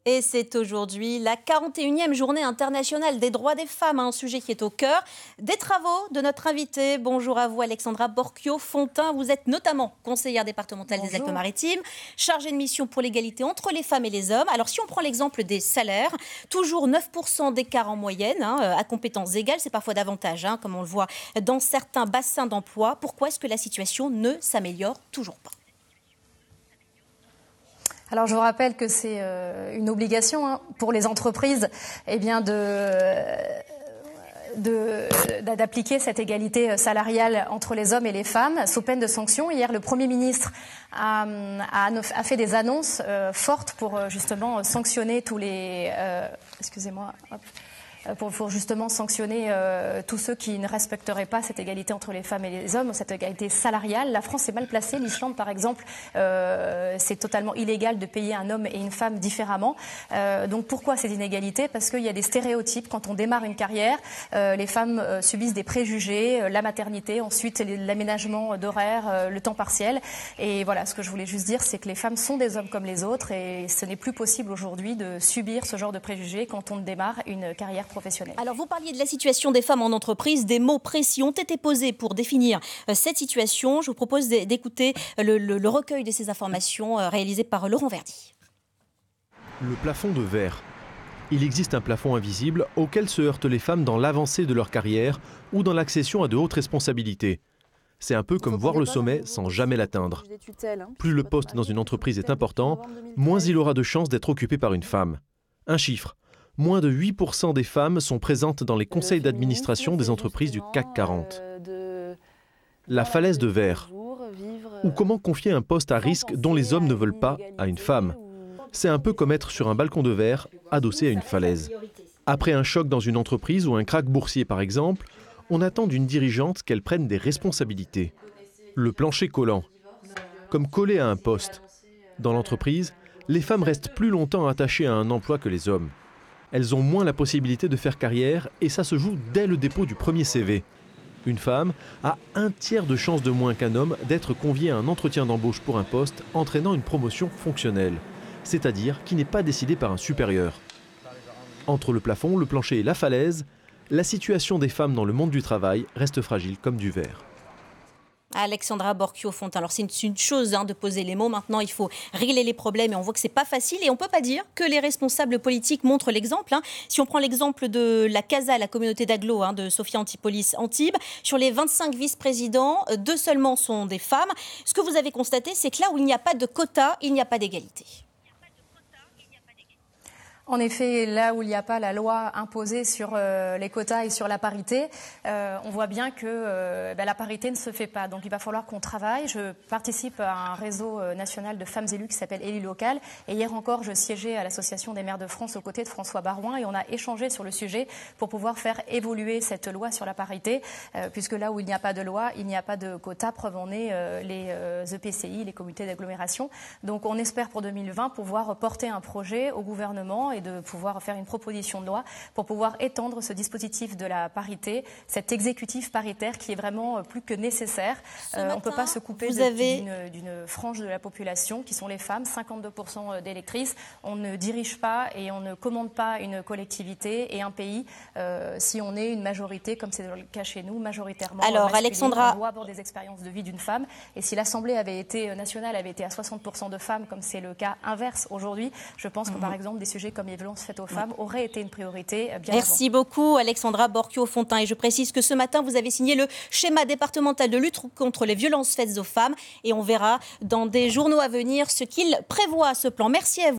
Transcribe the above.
Et c'est aujourd'hui la 41e journée internationale des droits des femmes, un sujet qui est au cœur des travaux de notre invitée. Bonjour à vous Alexandra Borchio-Fontin, vous êtes notamment conseillère départementale des Alpes-Maritimes, chargée de mission pour l'égalité entre les femmes et les hommes. Alors si on prend l'exemple des salaires, toujours 9% d'écart en moyenne, à compétences égales, c'est parfois davantage, comme on le voit dans certains bassins d'emploi. Pourquoi est-ce que la situation ne s'améliore toujours pas ? Alors je vous rappelle que c'est une obligation pour les entreprises d'appliquer cette égalité salariale entre les hommes et les femmes sous peine de sanctions. Hier, le Premier ministre a fait des annonces fortes pour justement sanctionner tous les... Pour justement sanctionner tous ceux qui ne respecteraient pas cette égalité entre les femmes et les hommes, cette égalité salariale. La France est mal placée. L'Islande, par exemple, c'est totalement illégal de payer un homme et une femme différemment. Donc pourquoi ces inégalités ? Parce qu'il y a des stéréotypes. Quand on démarre une carrière, les femmes subissent des préjugés, la maternité, ensuite l'aménagement d'horaires, le temps partiel. Et voilà, ce que je voulais juste dire, c'est que les femmes sont des hommes comme les autres et ce n'est plus possible aujourd'hui de subir ce genre de préjugés quand on démarre une carrière professionnelle. Alors vous parliez de la situation des femmes en entreprise, des mots précis ont été posés pour définir cette situation. Je vous propose d'écouter le recueil de ces informations réalisé par Laurent Verdi. Le plafond de verre. Il existe un plafond invisible auquel se heurtent les femmes dans l'avancée de leur carrière ou dans l'accession à de hautes responsabilités. C'est un peu comme voir le sommet sans jamais l'atteindre. Plus le poste dans une entreprise est important, moins il aura de chances d'être occupé par une femme. Un chiffre. Moins de 8% des femmes sont présentes dans les conseils d'administration des entreprises du CAC 40. La falaise de verre. Ou comment confier un poste à risque dont les hommes ne veulent pas à une femme. C'est un peu comme être sur un balcon de verre, adossé à une falaise. Après un choc dans une entreprise ou un krach boursier par exemple, on attend d'une dirigeante qu'elle prenne des responsabilités. Le plancher collant. Comme coller à un poste. Dans l'entreprise, les femmes restent plus longtemps attachées à un emploi que les hommes. Elles ont moins la possibilité de faire carrière et ça se joue dès le dépôt du premier CV. Une femme a un tiers de chance de moins qu'un homme d'être conviée à un entretien d'embauche pour un poste entraînant une promotion fonctionnelle, c'est-à-dire qui n'est pas décidée par un supérieur. Entre le plafond, le plancher et la falaise, la situation des femmes dans le monde du travail reste fragile comme du verre. Alexandra Borchio-Fontin. Alors c'est une chose de poser les mots. Maintenant, il faut régler les problèmes et on voit que c'est pas facile. Et on peut pas dire que les responsables politiques montrent l'exemple. Si on prend l'exemple de la CASA, la communauté d'agglo de Sophia Antipolis Antibes, sur les 25 vice-présidents, 2 seulement sont des femmes. Ce que vous avez constaté, c'est que là où il n'y a pas de quota, il n'y a pas d'égalité. En effet, là où il n'y a pas la loi imposée sur les quotas et sur la parité, on voit bien que la parité ne se fait pas. Donc il va falloir qu'on travaille. Je participe à un réseau national de femmes élues qui s'appelle Élus Locales. Et hier encore, je siégeais à l'Association des maires de France aux côtés de François Barouin et on a échangé sur le sujet pour pouvoir faire évoluer cette loi sur la parité. Puisque là où il n'y a pas de loi, il n'y a pas de quotas, preuve en est les EPCI, les communautés d'agglomération. Donc on espère pour 2020 pouvoir porter un projet au gouvernement et de pouvoir faire une proposition de loi pour pouvoir étendre ce dispositif de la parité, cet exécutif paritaire qui est vraiment plus que nécessaire. On ne peut pas se couper d'une frange de la population qui sont les femmes, 52% d'électrices. On ne dirige pas et on ne commande pas une collectivité et un pays si on est une majorité, comme c'est le cas chez nous, majoritairement. Alors, Alexandra, on doit avoir des expériences de vie d'une femme. Et si l'Assemblée nationale avait été à 60% de femmes, comme c'est le cas inverse aujourd'hui, je pense que par exemple des sujets comme les violences faites aux femmes auraient été une priorité bien Merci beaucoup Alexandra Borchio-Fontin. Et je précise que ce matin, vous avez signé le schéma départemental de lutte contre les violences faites aux femmes. Et on verra dans des journaux à venir ce qu'il prévoit, ce plan. Merci à vous.